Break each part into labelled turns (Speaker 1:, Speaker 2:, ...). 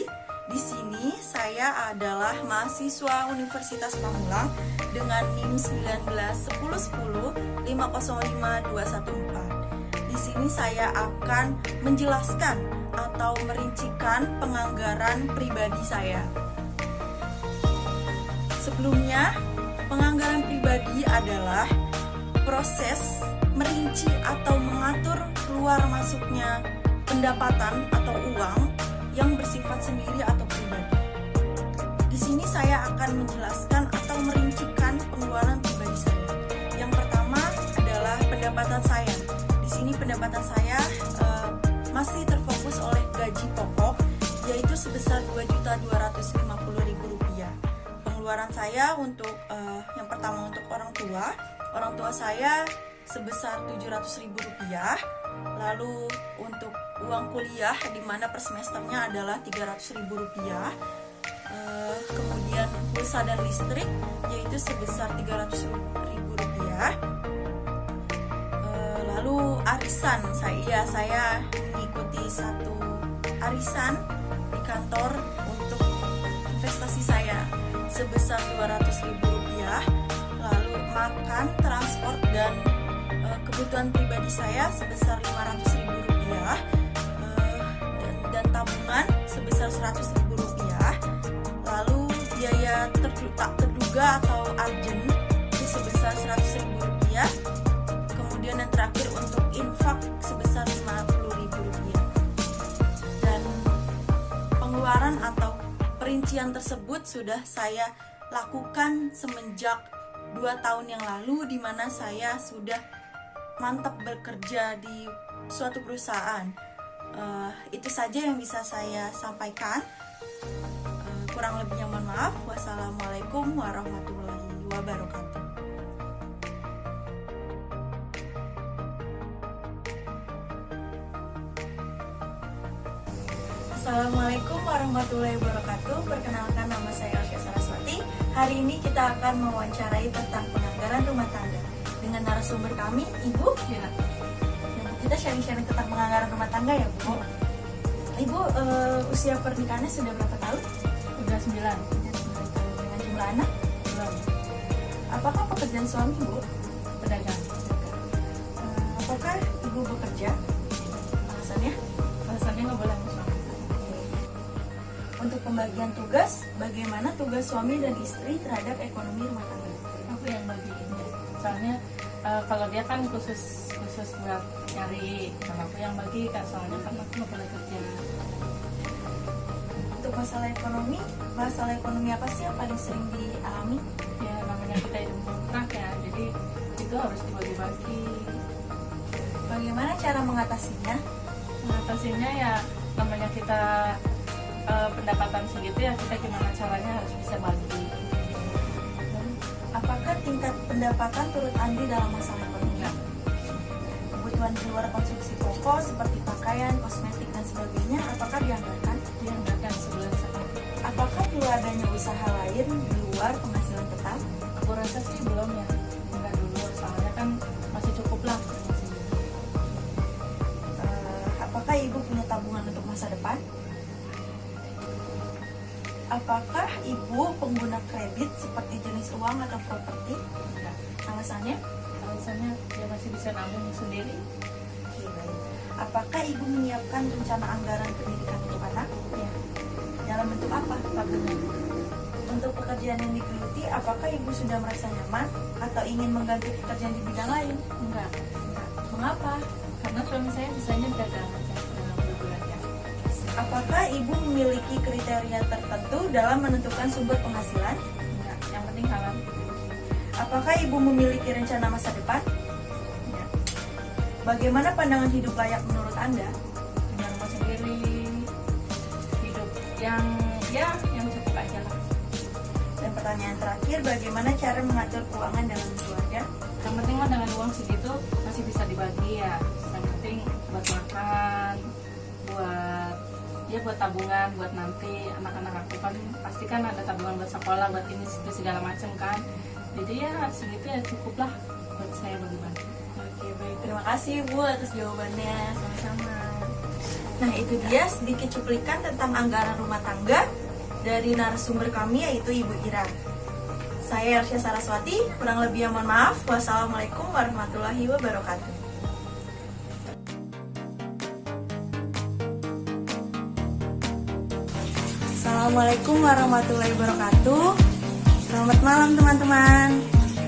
Speaker 1: pribadi. Di sini saya adalah mahasiswa Universitas Pamulang dengan NIM 191010505214. Di sini saya akan menjelaskan atau merincikan penganggaran pribadi saya. Sebelumnya, penganggaran pribadi adalah proses merinci atau mengatur keluar masuknya pendapatan atau uang yang bersifat sendiri atau pribadi. Di sini saya akan menjelaskan atau merincikan pengeluaran pribadi saya. Yang pertama adalah pendapatan saya. Di sini pendapatan saya masih terfokus oleh gaji pokok, yaitu sebesar Rp2.250.000. Pengeluaran saya untuk yang pertama untuk orang tua saya sebesar Rp700.000. Lalu untuk uang kuliah di mana per semesternya adalah Rp300.000. Kemudian pulsa dan listrik yaitu sebesar Rp300.000. Lalu arisan saya mengikuti satu arisan di kantor untuk investasi saya sebesar Rp200.000. Lalu makan, transport dan kebutuhan pribadi saya sebesar Rp500.000 dan tabungan sebesar Rp100.000. Lalu biaya tak terduga atau urgent itu sebesar Rp100.000. Kemudian yang terakhir untuk infak sebesar Rp50.000. Dan pengeluaran atau perincian tersebut sudah saya lakukan semenjak 2 tahun yang lalu, di mana saya sudah mantap bekerja di suatu perusahaan. Itu saja yang bisa saya sampaikan. Kurang lebihnya mohon maaf. Wassalamualaikum warahmatullahi wabarakatuh. Assalamualaikum warahmatullahi wabarakatuh. Perkenalkan, nama saya Elvia Saraswati. Hari ini kita akan mewawancarai tentang penganggaran rumah tangga dengan narasumber kami, Ibu. Ya. Kita sharing-sharing tentang penganggaran rumah tangga ya, Bu. Ibu, usia pernikahannya sudah berapa tahun?
Speaker 2: Sudah 9.
Speaker 1: Dengan jumlah anak?
Speaker 2: Belum.
Speaker 1: Apakah pekerjaan suami, Bu?
Speaker 2: Pedagang.
Speaker 1: Apakah Ibu bekerja? Alasannya?
Speaker 2: Alasannya nggak boleh masuk.
Speaker 1: Untuk pembagian tugas, bagaimana tugas suami dan istri terhadap ekonomi rumah tangga?
Speaker 2: Aku yang bagiin. Soalnya kalau dia kan khusus buat nyari, kalau aku yang bagi kan, soalnya kan aku nggak boleh kerja.
Speaker 1: Untuk masalah ekonomi apa sih yang paling sering dialami?
Speaker 2: Ya namanya kita hidup kontrak ya, jadi itu harus dibagi-bagi.
Speaker 1: Bagaimana cara mengatasinya?
Speaker 2: Mengatasinya ya namanya kita pendapatan segitu ya, kita gimana caranya harus bisa bagi.
Speaker 1: Apakah tingkat pendapatan turut andil dalam masalah ekonomi? Kebutuhan di luar konsumsi pokok seperti pakaian, kosmetik dan sebagainya, apakah dianggarkan?
Speaker 2: Dianggarkan sebulan sekali.
Speaker 1: Apakah perlu adanya usaha lain di luar penghasilan tetap?
Speaker 2: Aku rasa sih belum ya, enggak dulu, soalnya kan masih cukup lah.
Speaker 1: Apakah Ibu punya tabungan untuk masa depan? Apakah Ibu pengguna kredit seperti jenis uang atau properti?
Speaker 2: Enggak.
Speaker 1: Alasannya?
Speaker 2: Alasannya dia masih bisa nabung sendiri.
Speaker 1: Oke, baik. Apakah Ibu menyiapkan rencana anggaran pendidikan untuk anak?
Speaker 2: Ya,
Speaker 1: Dalam bentuk apa?
Speaker 2: tabungan.
Speaker 1: Untuk pekerjaan yang digeluti, apakah Ibu sudah merasa nyaman atau ingin mengganti pekerjaan di bidang lain?
Speaker 2: Enggak.
Speaker 1: Mengapa?
Speaker 2: Karena suami saya bisanya dagang aja dalam berbulan ya.
Speaker 1: Apakah Ibu memiliki kriteria tertentu dalam menentukan sumber penghasilan?
Speaker 2: Enggak. Yang penting halal.
Speaker 1: Apakah Ibu memiliki rencana masa depan?
Speaker 2: Ya.
Speaker 1: Bagaimana pandangan hidup layak menurut Anda?
Speaker 2: Punya rumah sendiri, hidup yang cukup aja lah.
Speaker 1: Dan pertanyaan terakhir, bagaimana cara mengatur keuangan dalam keluarga?
Speaker 2: Yang penting mah dengan uang segitu masih bisa dibagi ya. Yang penting buat makan, buat tabungan, buat nanti anak-anak aku kan pasti kan ada tabungan buat sekolah, buat ini itu segala macam kan. Jadi ya segitu ya cukup lah buat saya bagi-bagi.
Speaker 1: Oke, baik. Terima kasih Bu atas jawabannya. Sama-sama. Nah, itu dia sedikit cuplikan tentang anggaran rumah tangga dari narasumber kami, yaitu Ibu Ira. Saya Ersya Saraswati, kurang lebih mohon maaf. Wassalamualaikum warahmatullahi wabarakatuh. Assalamualaikum warahmatullahi wabarakatuh. Selamat malam teman-teman.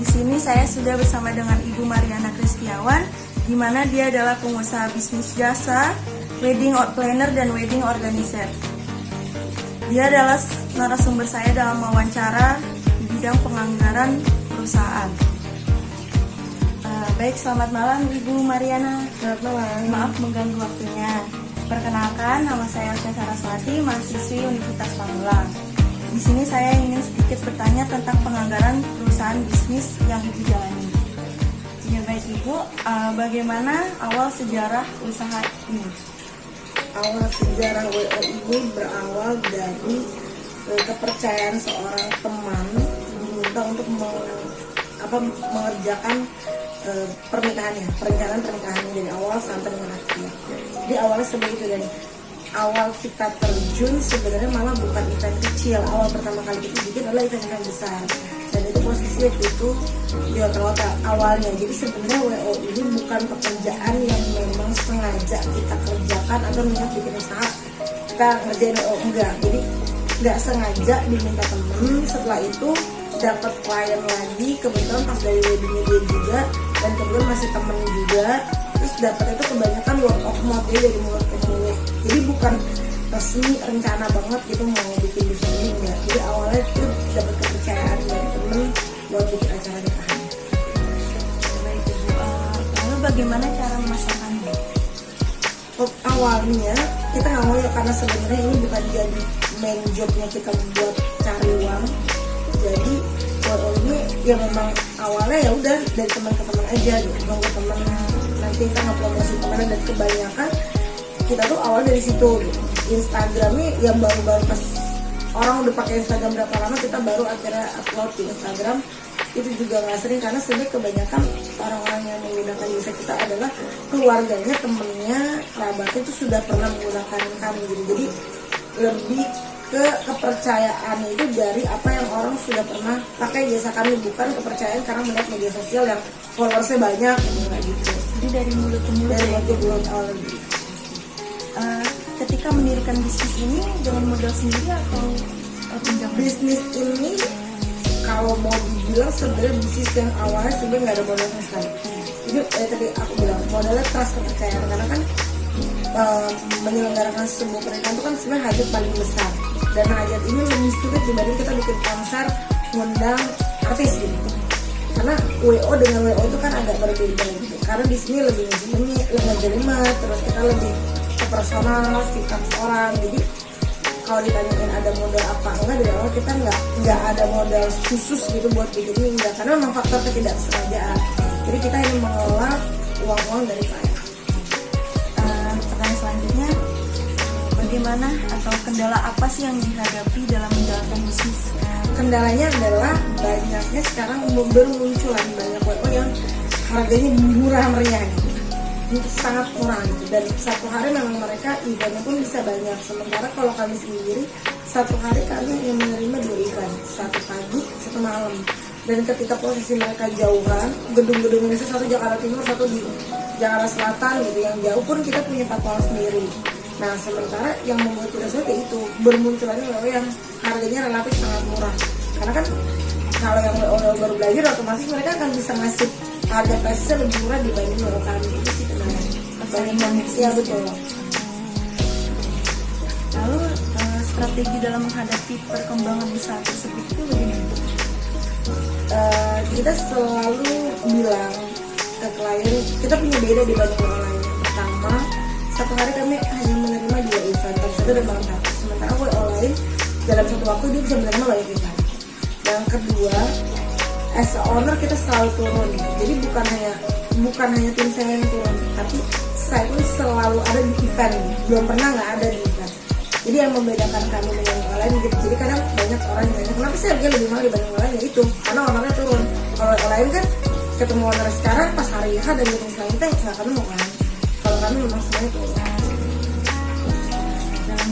Speaker 1: Di sini saya sudah bersama dengan Ibu Mariana Kristiawan, di mana dia adalah pengusaha bisnis jasa, wedding planner dan wedding organizer. Dia adalah narasumber saya dalam wawancara di bidang penganggaran perusahaan. Baik, selamat malam Ibu Mariana.
Speaker 3: Selamat malam.
Speaker 1: Maaf mengganggu waktunya. Perkenalkan, nama saya Ersya Saraswati, mahasiswi Universitas Pamulang. Di sini saya ingin sedikit bertanya tentang penganggaran perusahaan bisnis yang Ibu jalani. Ya baik Ibu, bagaimana awal sejarah usaha ini?
Speaker 3: Awal sejarah WO ini berawal dari kepercayaan seorang teman diminta untuk mengerjakan perencanaan pernikahannya dari awal sampai dengan akhir. Jadi awalnya seperti itu, dan awal kita terjun sebenarnya malah bukan event kecil. Awal pertama kali kita bikin adalah event besar, dan itu posisi waktu itu di hotel awalnya. Jadi sebenarnya WO ini bukan pekerjaan yang memang sengaja kita kerjakan atau niat bikin usaha kita ngerjain WO, enggak. Jadi nggak sengaja diminta temen, setelah itu dapat klien lagi, kebetulan pas dari weddingnya dia juga, dan kebetulan masih temen juga. Terus dapat itu kebanyakan word of mouth, jadi dari mulut ke mulut. Jadi bukan resmi rencana banget gitu mau bikin bisnis ini, enggak. Jadi awalnya itu dapat kepercayaan dari temen buat bikin acara nikahan.
Speaker 1: Baik Ibu, lalu bagaimana cara memasarkannya?
Speaker 3: Awalnya kita nggak mau ya, karena sebenarnya ini bukan jadi main jobnya kita buat cari uang. Jadi kalau ini ya memang awalnya ya udah dari teman ke teman aja gitu, nunggu teman nanti kita ngepromosi teman, dan kebanyakan kita tuh awal dari situ gitu. Instagramnya yang baru-baru pas orang udah pakai Instagram berapa lama, kita baru akhirnya upload di Instagram. Itu juga nggak sering, karena sebenarnya kebanyakan orang-orang yang menggunakan jasa kita adalah keluarganya, temennya, kerabatnya itu sudah pernah menggunakan kami gitu. Jadi lebih ke kepercayaan itu dari apa yang orang sudah pernah pakai jasa kami, bukan kepercayaan karena melihat media sosial yang followersnya banyak gitu.
Speaker 1: Jadi dari mulut ke mulut.
Speaker 3: Dari mulut ke mulut awal gitu.
Speaker 1: Ketika mendirikan bisnis ini dengan modal sendiri atau pinjam?
Speaker 3: Bisnis ini kalau mau dibilang sebenarnya bisnis yang awalnya sebenarnya nggak ada modal sama sekali. Jadi tadi aku bilang modalnya trust, kepercayaan, karena kan menyelenggarakan sebuah pernikahan itu kan sebenarnya hajat paling besar, dan hajat ini lebih sulit dibanding kita bikin konser ngundang artis gitu. Karena WO dengan WO itu kan agak berbeda gitu. Karena di sini lebih ngejelimet, terus kita lebih ke personal, sikap orang. Jadi kalau ditanyain ada modal apa enggak, dari awal kita nggak ada modal khusus gitu buat bikin ini, enggak, karena memang faktor ketidaksengajaan. Jadi kita ingin mengelola uang-uang dari klien.
Speaker 1: Pertanyaan selanjutnya, bagaimana atau kendala apa sih yang dihadapi dalam menjalankan bisnis?
Speaker 3: Kendalanya adalah banyaknya sekarang bermunculan banyak WO yang harganya murah meriah gitu. Itu sangat murah gitu, dan satu hari memang mereka eventnya pun bisa banyak. Sementara kalau kami sendiri satu hari kami yang menerima 2 event, satu pagi satu malam. Dan ketika posisi mereka jauhan, gedung-gedung ini satu Jakarta Timur, satu di Jakarta Selatan gitu, yang jauh pun kita punya patwal sendiri. Nah sementara yang membuat tidak sulit itu bermunculannya WO yang harganya relatif sangat murah. Karena kan kalau yang WO baru belajar, otomatis mereka akan bisa ngasih harga price lebih murah dibanding WO kami. Itu sih kenanya. Ya betul.
Speaker 1: Lalu strategi dalam menghadapi perkembangan usaha tersebut itu bagaimana?
Speaker 3: Kita selalu bilang ke klien kita punya beda dibanding orang lain. Pertama, satu hari kami hanya menerima 2 event, satu dan malam satu. Sementara WO lain dalam satu waktu dia bisa menerima banyak event. Yang kedua, as a owner kita selalu turun. Jadi bukan hanya tim saya yang turun, tapi saya pun selalu ada di event. Belum pernah nggak ada di event. Jadi yang membedakan kami dengan yang lain gitu. Jadi kadang banyak orang yang nanya, kenapa sih harganya lebih mahal dibanding yang lain? Ya itu, karena ownernya turun. Kalau yang lain kan ketemu owner sekarang pas hari H dan meeting selanjutnya nggak ketemu kan. Kalau kami memang semuanya turun.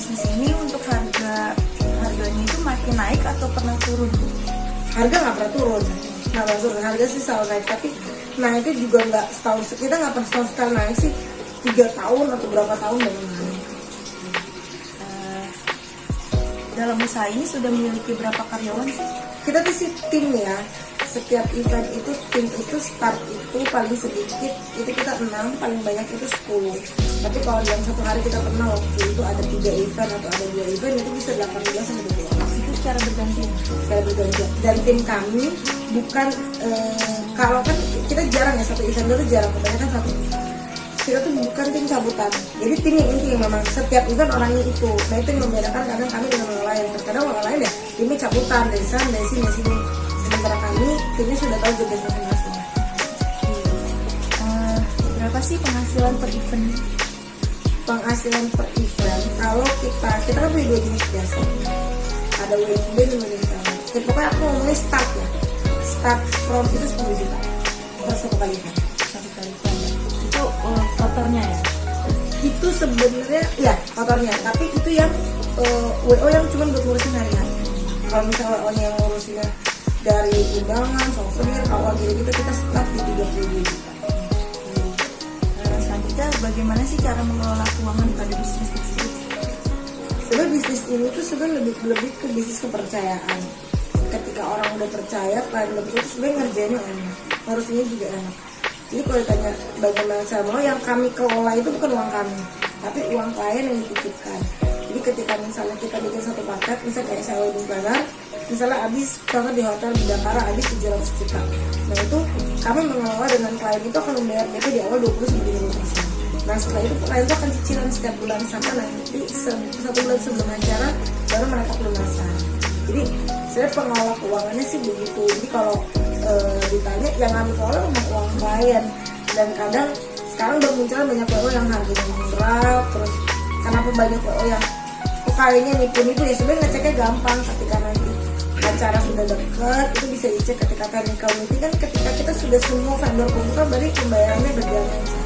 Speaker 1: bisnis ini untuk harganya itu makin naik atau pernah turun?
Speaker 3: Harga nggak pernah turun, harga sih selalu naik, tapi naiknya juga nggak setahun, kita nggak pernah setahun sekali naik sih, 3 tahun atau berapa tahun baru naik.
Speaker 1: Dalam usaha ini sudah memiliki berapa karyawan sih?
Speaker 3: Kita tuh sih tim ya, setiap event itu tim itu start itu paling sedikit itu kita 6, paling banyak itu 10. Tapi kalau dalam satu hari kita pernah waktu itu ada 3 event atau ada 2 event itu bisa 18 sampai 20 orang.
Speaker 1: Itu secara bergantian?
Speaker 3: Secara bergantian. Dan tim kami bukan kalau kan kita jarang ya, satu event itu jarang, kebanyakan satu. Kita tuh bukan tim cabutan, jadi tim yang inti yang memang setiap event orangnya itu. Nah itu yang membedakan, kadang kami dengan orang lain, terkadang orang lain ya timnya cabutan dari sana dari sini, sementara kami timnya sudah tahu job masing-masing.
Speaker 1: Berapa sih penghasilan per event?
Speaker 3: Penghasilan per event kalau kita kan punya 2 jenis biasa, ada wedding band dan wedding planner. Jadi pokoknya aku ngomongnya start ya, start from itu 10 juta per satu kali event.
Speaker 1: Itu kotornya ya?
Speaker 3: Itu sebenarnya ya kotornya, tapi itu yang WO yang cuma buat ngurusin harian. Kalau misalnya WO nya yang ngurusinnya dari undangan, souvenir, awal gitu kita start di 32 juta.
Speaker 1: Selanjutnya bagaimana sih cara mengelola keuangan pada bisnis tersebut?
Speaker 3: Sebenarnya bisnis ini tuh sebenarnya lebih ke bisnis kepercayaan. Ketika orang udah percaya, klien udah percaya, sebenarnya ngerjainnya enak, ngurusinnya juga enak. Jadi kalau ditanya bagaimana cara mau, yang kami kelola itu bukan uang kami, tapi uang klien yang dititipkan. Jadi ketika misalnya kita bikin satu paket, misalnya kayak saya wedding planner, misalnya habis contoh di hotel di Jakarta habis 700 juta. Nah itu kami mengelola dengan klien itu akan membayar DP di awal 20-25%. Nah setelah itu klien itu akan cicilan setiap bulan sampai nanti 1 bulan sebelum acara baru mereka pelunasan. Jadi saya pengelola keuangannya sih begitu. Jadi kalau ditanya yang kami kelola memang uang klien, dan kadang sekarang bermunculan banyak WO yang harganya murah. Terus kenapa banyak WO yang kayaknya nipu-nipu ya, sebenarnya ngeceknya gampang. Ketika nanti acara sudah dekat itu bisa dicek ketika technical meeting, kan ketika kita sudah semua vendor kumpul berarti pembayarannya berjalan lancar.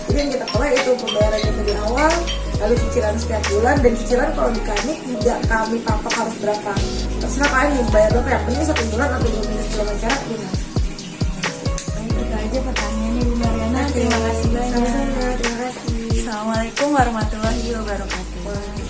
Speaker 3: Jadi yang kita kelola itu pembayarannya dari awal, lalu cicilan setiap bulan, dan cicilan kalau di kami tidak kami patok harus berapa, terserah kalian mau bayar berapa, yang penting 1 bulan atau 2 minggu sebelum acara lunas.
Speaker 1: Itu aja pertanyaannya Bu Mariana. Terima kasih banyak.
Speaker 3: Sama-sama, terima kasih.
Speaker 1: Assalamualaikum warahmatullahi wabarakatuh.